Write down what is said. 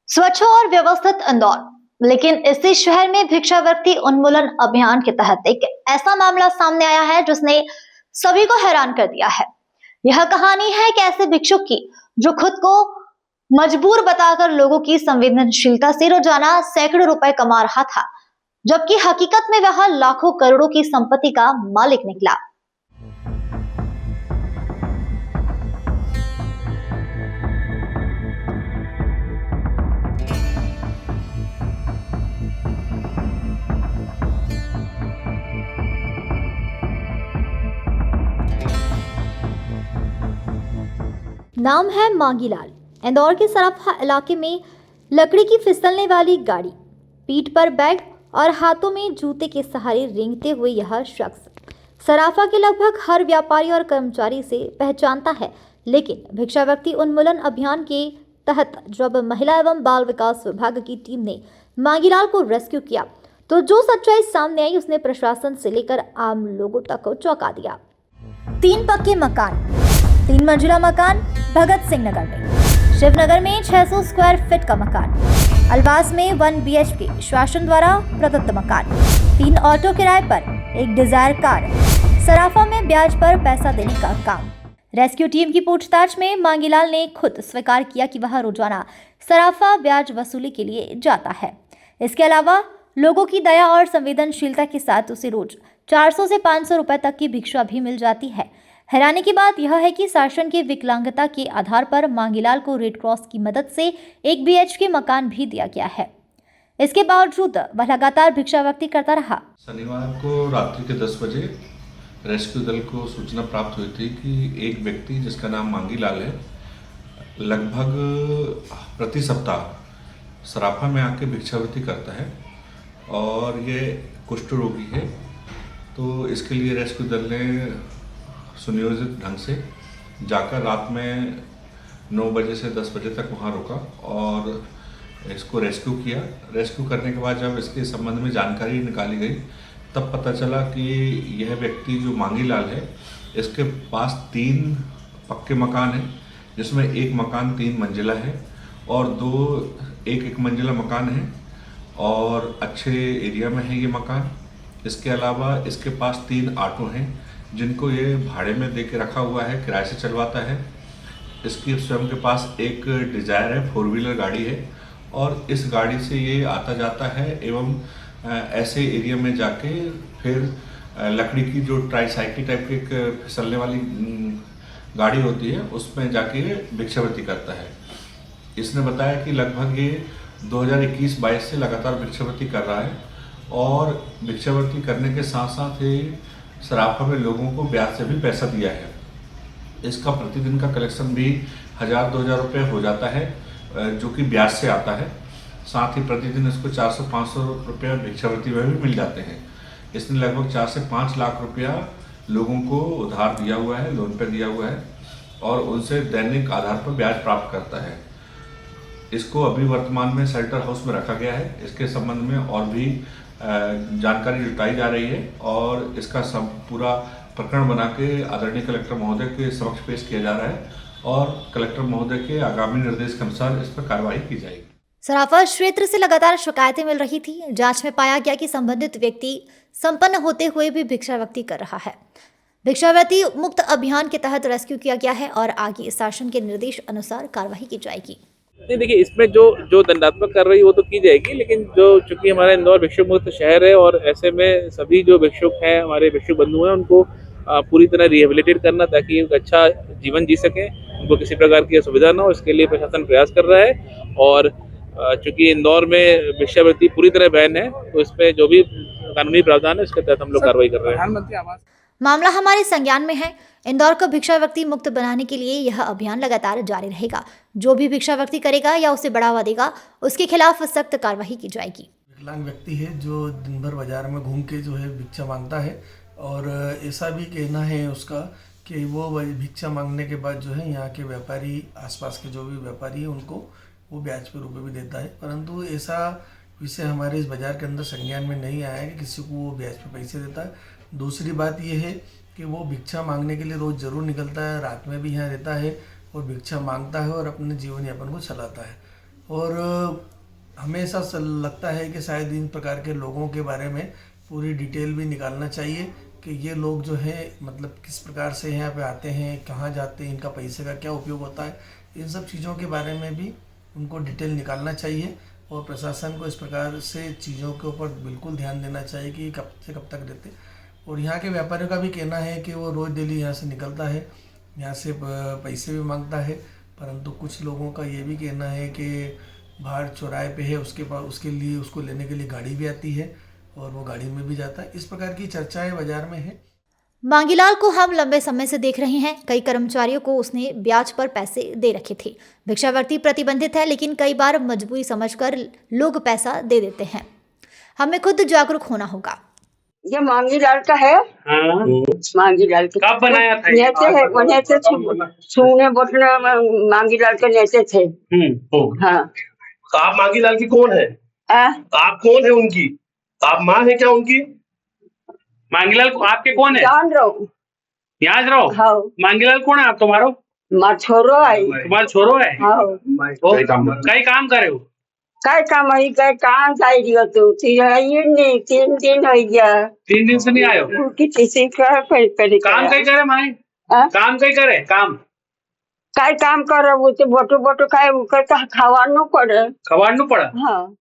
स्वच्छ और व्यवस्थित इंदौर, लेकिन इसी शहर में भिक्षावृत्ति उन्मूलन अभियान के तहत एक ऐसा मामला सामने आया है जिसने सभी को हैरान कर दिया है। यह कहानी है एक ऐसे भिक्षुक की जो खुद को मजबूर बताकर लोगों की संवेदनशीलता से रोजाना सैकड़ों रुपए कमा रहा था, जबकि हकीकत में वह लाखों करोड़ों की संपत्ति का मालिक निकला। नाम है मांगीलाल। इंदौर के सराफा इलाके में लकड़ी की फिसलने वाली गाड़ी, पीठ पर बैग और हाथों में जूते के सहारे रेंगते हुए यह शख्स सराफा के लगभग हर व्यापारी और कर्मचारी से पहचानता है। लेकिन भिक्षावृत्ति उन्मूलन अभियान के तहत जब महिला एवं बाल विकास विभाग की टीम ने मांगीलाल को रेस्क्यू किया तो जो सच्चाई सामने आई उसने प्रशासन से लेकर आम लोगों तक चौंका दिया। 3 पक्के मकान, 3 मंजिला मकान भगत सिंह नगर में, शिवनगर में 600 स्क्वायर फीट का मकान, अलवास में 1 BHK शासन द्वारा प्रदत्त मकान, 3 ऑटो किराए पर, 1 डिजायर कार, सराफा में ब्याज पर पैसा देने का काम। रेस्क्यू टीम की पूछताछ में मांगीलाल ने खुद स्वीकार किया कि वह रोजाना सराफा ब्याज वसूली के लिए जाता है। इसके अलावा लोगों की दया और संवेदनशीलता के साथ उसे रोज 400 से 500 रुपए तक की भिक्षा भी मिल जाती है। हैरानी की बात यह है कि शासन के विकलांगता के आधार पर मांगीलाल को रेड क्रॉस की मदद से 1 BHK मकान भी दिया गया है। इसके बावजूद वह लगातार भिक्षावृत्ति करता रहा। शनिवार को रात्रि के 10 बजे रेस्क्यू दल को सूचना प्राप्त हुई थी कि एक व्यक्ति जिसका नाम मांगीलाल है, लगभग प्रति सप्ताह सराफा में आके भिक्षावृत्ति करता है और ये कुष्ठ रोगी है। तो इसके लिए रेस्क्यू दल ने सुनियोजित ढंग से जाकर रात में 9 बजे से 10 बजे तक वहाँ रुका और इसको रेस्क्यू किया। रेस्क्यू करने के बाद जब इसके संबंध में जानकारी निकाली गई तब पता चला कि यह व्यक्ति जो मांगीलाल है, इसके पास 3 पक्के मकान हैं, जिसमें एक मकान 3 मंजिला है और 2 एक मंजिला मकान है और अच्छे एरिया में है ये मकान। इसके अलावा इसके पास 3 ऑटो हैं जिनको ये भाड़े में दे के रखा हुआ है, किराए से चलवाता है। इसकी स्वयं के पास एक डिजायर है, 4 व्हीलर गाड़ी है और इस गाड़ी से ये आता जाता है एवं ऐसे एरिया में जाके फिर लकड़ी की जो ट्राईसाइकिल टाइप की एक फिसलने वाली गाड़ी होती है उसमें जाके भिक्षावृत्ति करता है। इसने बताया कि लगभग ये 2021-22 से लगातार भिक्षावृत्ति कर रहा है और भिक्षावृत्ति करने के साथ साथ ये सराफा में लोगों को ब्याज से भी पैसा दिया है। इसका प्रतिदिन का कलेक्शन भी 1000-2000 रुपये हो जाता है, जो कि ब्याज से आता है। साथ ही प्रतिदिन इसको 400-500 रुपये भिक्षावृत्ति में भी मिल जाते हैं। इसने लगभग 4 से 5 लाख रुपया लोगों को उधार दिया हुआ है, लोन पे दिया हुआ है और उनसे दैनिक आधार पर ब्याज प्राप्त करता है। इसको अभी वर्तमान में शेल्टर हाउस में रखा गया है। इसके संबंध में और भी जानकारी जुटाई जा रही है और इसका सब पूरा प्रकरण बना के आदरणीय कलेक्टर महोदय के समक्ष पेश किया जा रहा है और कलेक्टर महोदय के आगामी निर्देश के अनुसार इस पर कार्रवाई की जाएगी। सराफा क्षेत्र से लगातार शिकायतें मिल रही थी। जांच में पाया गया कि संबंधित व्यक्ति संपन्न होते हुए भी भिक्षावृत्ति कर रहा है। भिक्षावृत्ति मुक्त अभियान के तहत रेस्क्यू किया गया है और आगे शासन के निर्देश अनुसार कार्रवाई की जाएगी। नहीं, देखिए इसमें जो दंडात्मक कार्रवाई वो तो की जाएगी, लेकिन जो चूंकि हमारा इंदौर भिक्षुक मुक्त शहर है और ऐसे में सभी जो भिक्षुक हैं, हमारे भिक्षुक बंधु हैं, उनको पूरी तरह रिहेबिलिटेट करना ताकि एक अच्छा जीवन जी सकें, उनको किसी प्रकार की असुविधा ना हो, इसके लिए प्रशासन प्रयास कर रहा है। और चूंकि इंदौर में भिक्षावृत्ति पूरी तरह बैन है तो इस पर जो भी कानूनी प्रावधान है उसके तहत हम लोग कार्रवाई कर रहे हैं। प्रधानमंत्री आवास मामला हमारे संज्ञान में है। इंदौर को भिक्षावृत्ति मुक्त बनाने के लिए यह अभियान लगातार जारी रहेगा। जो भी भिक्षावृत्ति करेगा या उसे बढ़ावा देगा उसके खिलाफ सख्त कार्रवाई की जाएगी। विकलांग व्यक्ति है जो दिन भर बाजार में घूम के जो है भिक्षा मांगता है और ऐसा भी कहना है उसका कि वो भिक्षा मांगने के बाद जो है यहाँ के व्यापारी, आसपास के जो भी व्यापारी है उनको वो ब्याज पे रुपये भी देता है, परंतु ऐसा विषय हमारे इस बाज़ार के अंदर संज्ञान में नहीं आया है कि किसी को वो ब्याज पे पैसे देता है। दूसरी बात ये है कि वो भिक्षा मांगने के लिए रोज़ ज़रूर निकलता है, रात में भी यहाँ रहता है और भिक्षा मांगता है और अपने जीवन यापन को चलाता है। और हमें ऐसा लगता है कि शायद इन प्रकार के लोगों के बारे में पूरी डिटेल भी निकालना चाहिए कि ये लोग जो है मतलब किस प्रकार से यहाँ पे आते हैं, कहाँ जाते हैं, इनका पैसे का क्या उपयोग होता है, इन सब चीज़ों के बारे में भी उनको डिटेल निकालना चाहिए। और प्रशासन को इस प्रकार से चीज़ों के ऊपर बिल्कुल ध्यान देना चाहिए कि कब से कब तक रहते। और यहाँ के व्यापारियों का भी कहना है कि वो रोज़ डेली यहाँ से निकलता है, यहाँ से पैसे भी मांगता है, परंतु कुछ लोगों का ये भी कहना है कि बाहर चौराहे पे है, उसके पास उसके लिए उसको लेने के लिए गाड़ी भी आती है और वो गाड़ी में भी जाता है। इस प्रकार की चर्चाएं बाजार में है। मांगीलाल को हम लंबे समय से देख रहे हैं। कई कर्मचारियों को उसने ब्याज पर पैसे दे रखे थे। भिक्षावृत्ति प्रतिबंधित है, लेकिन कई बार मजबूरी समझकर लोग पैसा दे देते हैं। हमें खुद जागरूक होना होगा। ये मांगीलाल का है। हाँ, मांगीलाल के कब बनाया था ये? नेते है, वो नेते छूने बोटने मांगीलाल के नेते थे। हाँ। तो आप मांगीलाल की कौन है? आप कौन है उनकी? आप माँ है क्या उनकी? मांगीलाल को आपके कौन है? जान रहो। यहाँ रहो। हाँ। मांगीलाल कौन है आप तुम्हारो? मार छोरो आई। तुम्हारा छोरो है? हाँ। तो कई काम करे हो? काय काम है, काय काम जाई रियो तू? तीन दिन हो गया। 3 दिन से नहीं आयो? किसी का काम कई करे माए? काम कई करे? काम काय काम करो? वो तो बोटो बोटो खाए, खावानो पड़े। खवाड़नु पड़ा? हाँ।